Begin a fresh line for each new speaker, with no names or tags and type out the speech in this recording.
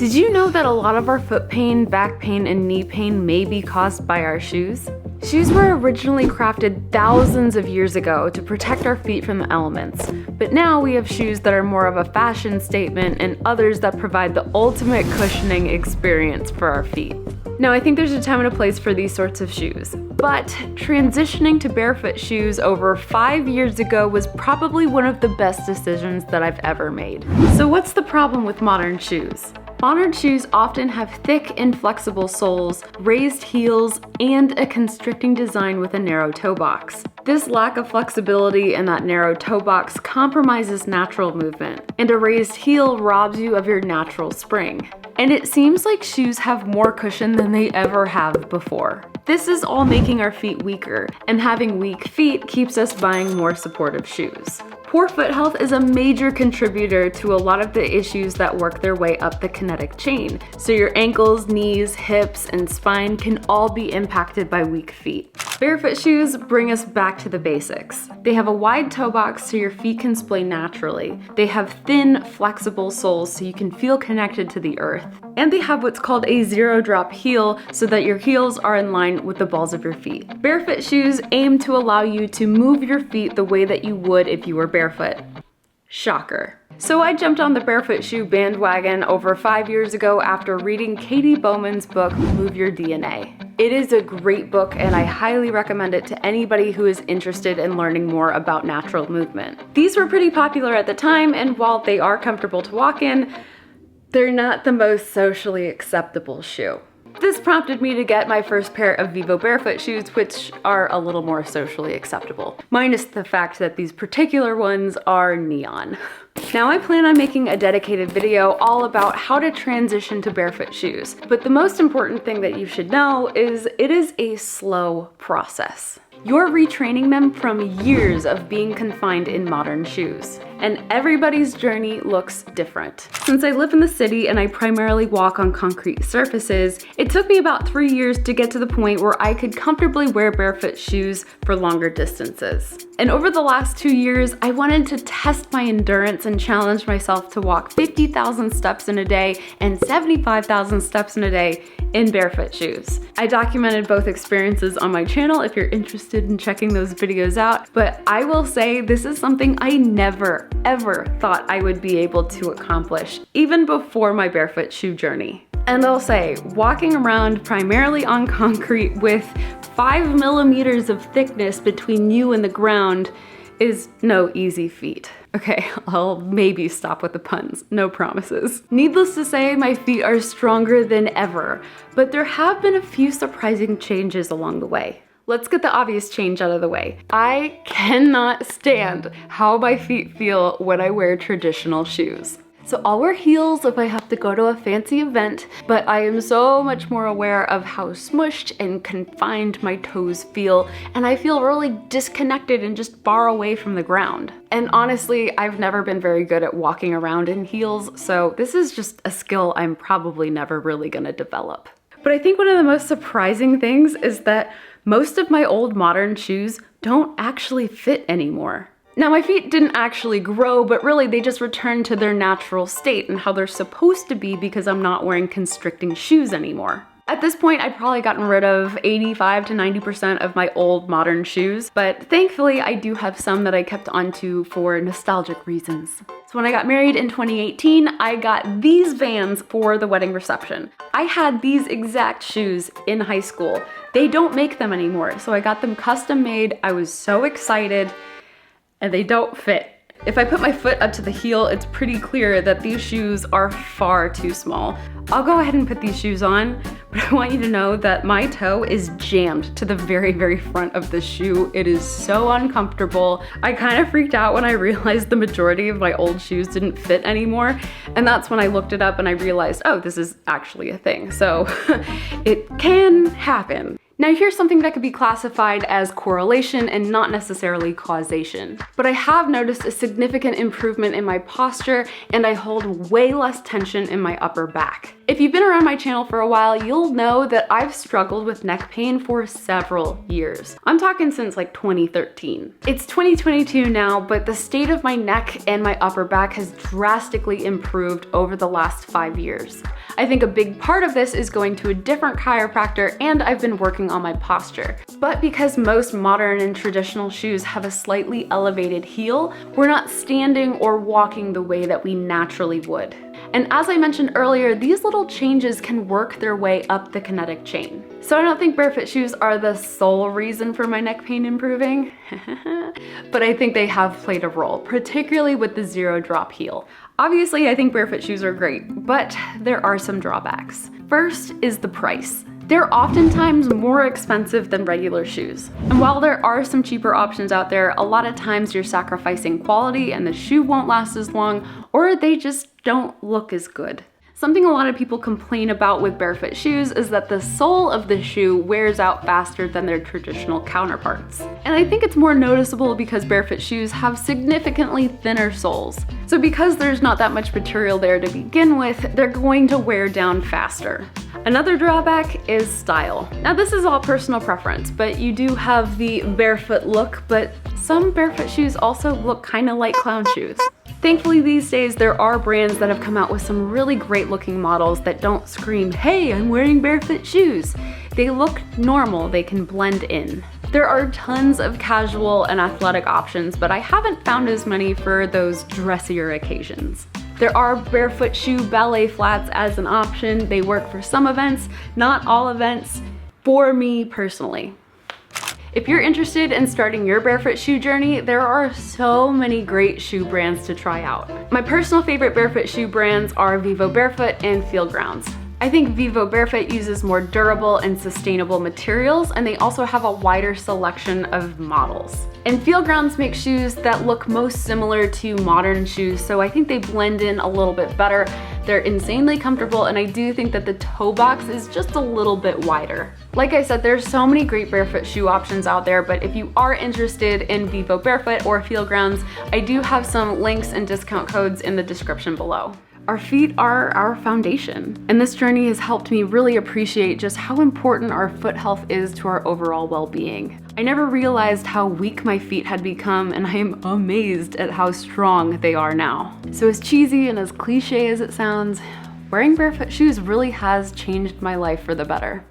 Did you know that a lot of our foot pain, back pain, and knee pain may be caused by our shoes? Shoes were originally crafted thousands of years ago to protect our feet from the elements, but now we have shoes that are more of a fashion statement and others that provide the ultimate cushioning experience for our feet. Now, I think there's a time and a place for these sorts of shoes, but transitioning to barefoot shoes over 5 years ago was probably one of the best decisions that I've ever made. So what's the problem with modern shoes? Modern shoes often have thick, inflexible soles, raised heels, and a constricting design with a narrow toe box. This lack of flexibility in that narrow toe box compromises natural movement, and a raised heel robs you of your natural spring. And it seems like shoes have more cushion than they ever have before. This is all making our feet weaker, and having weak feet keeps us buying more supportive shoes. Poor foot health is a major contributor to a lot of the issues that work their way up the kinetic chain. So your ankles, knees, hips, and spine can all be impacted by weak feet. Barefoot shoes bring us back to the basics. They have a wide toe box so your feet can splay naturally. They have thin, flexible soles so you can feel connected to the earth. And they have what's called a zero drop heel so that your heels are in line with the balls of your feet. Barefoot shoes aim to allow you to move your feet the way that you would if you were barefoot. Shocker. So I jumped on the barefoot shoe bandwagon over 5 years ago after reading Katie Bowman's book, Move Your DNA. It is a great book and I highly recommend it to anybody who is interested in learning more about natural movement. These were pretty popular at the time, and while they are comfortable to walk in, they're not the most socially acceptable shoe. This prompted me to get my first pair of Vivo Barefoot shoes, which are a little more socially acceptable, minus the fact that these particular ones are neon. Now I plan on making a dedicated video all about how to transition to barefoot shoes, but the most important thing that you should know is it is a slow process. You're retraining them from years of being confined in modern shoes, and everybody's journey looks different. Since I live in the city and I primarily walk on concrete surfaces, it took me about 3 years to get to the point where I could comfortably wear barefoot shoes for longer distances. And over the last 2 years, I wanted to test my endurance and challenge myself to walk 50,000 steps in a day and 75,000 steps in a day in barefoot shoes. I documented both experiences on my channel if you're interested in checking those videos out, but I will say this is something I never, ever thought I would be able to accomplish, even before my barefoot shoe journey. And I'll say, walking around primarily on concrete with 5 millimeters of thickness between you and the ground is no easy feat. Okay, I'll maybe stop with the puns, no promises. Needless to say, my feet are stronger than ever, but there have been a few surprising changes along the way. Let's get the obvious change out of the way. I cannot stand how my feet feel when I wear traditional shoes. So I'll wear heels if I have to go to a fancy event, but I am so much more aware of how smushed and confined my toes feel, and I feel really disconnected and just far away from the ground. And honestly, I've never been very good at walking around in heels, so this is just a skill I'm probably never really gonna develop. But I think one of the most surprising things is that most of my old modern shoes don't actually fit anymore. Now, my feet didn't actually grow, but really they just returned to their natural state and how they're supposed to be because I'm not wearing constricting shoes anymore. At this point, I'd probably gotten rid of 85 to 90% of my old modern shoes, but thankfully I do have some that I kept onto for nostalgic reasons. So when I got married in 2018, I got these Vans for the wedding reception. I had these exact shoes in high school. They don't make them anymore, so I got them custom made. I was so excited. And they don't fit. If I put my foot up to the heel, it's pretty clear that these shoes are far too small. I'll go ahead and put these shoes on, but I want you to know that my toe is jammed to the very, very front of the shoe. It is so uncomfortable. I kind of freaked out when I realized the majority of my old shoes didn't fit anymore. And that's when I looked it up and I realized, oh, this is actually a thing. So it can happen. Now here's something that could be classified as correlation and not necessarily causation. But I have noticed a significant improvement in my posture and I hold way less tension in my upper back. If you've been around my channel for a while, you'll know that I've struggled with neck pain for several years. I'm talking since like 2013. It's 2022 now, but the state of my neck and my upper back has drastically improved over the last 5 years. I think a big part of this is going to a different chiropractor, and I've been working on my posture. But because most modern and traditional shoes have a slightly elevated heel, we're not standing or walking the way that we naturally would. And as I mentioned earlier, these little changes can work their way up the kinetic chain. So I don't think barefoot shoes are the sole reason for my neck pain improving, but I think they have played a role, particularly with the zero drop heel. Obviously, I think barefoot shoes are great, but there are some drawbacks. First is the price. They're oftentimes more expensive than regular shoes. And while there are some cheaper options out there, a lot of times you're sacrificing quality and the shoe won't last as long, or they just don't look as good. Something a lot of people complain about with barefoot shoes is that the sole of the shoe wears out faster than their traditional counterparts. And I think it's more noticeable because barefoot shoes have significantly thinner soles. So because there's not that much material there to begin with, they're going to wear down faster. Another drawback is style. Now this is all personal preference, but you do have the barefoot look, but some barefoot shoes also look kind of like clown shoes. Thankfully these days there are brands that have come out with some really great looking models that don't scream, "Hey, I'm wearing barefoot shoes." They look normal, they can blend in. There are tons of casual and athletic options, but I haven't found as many for those dressier occasions. There are barefoot shoe ballet flats as an option. They work for some events, not all events, for me personally. If you're interested in starting your barefoot shoe journey, there are so many great shoe brands to try out. My personal favorite barefoot shoe brands are Vivo Barefoot and Fieldgrounds. I think Vivo Barefoot uses more durable and sustainable materials, and they also have a wider selection of models. And Fieldgrounds make shoes that look most similar to modern shoes, so I think they blend in a little bit better. They're insanely comfortable, and I do think that the toe box is just a little bit wider. Like I said, there's so many great barefoot shoe options out there, but if you are interested in Vivo Barefoot or Fieldgrounds, I do have some links and discount codes in the description below. Our feet are our foundation, and this journey has helped me really appreciate just how important our foot health is to our overall well-being. I never realized how weak my feet had become, and I am amazed at how strong they are now. So as cheesy and as cliche as it sounds, wearing barefoot shoes really has changed my life for the better.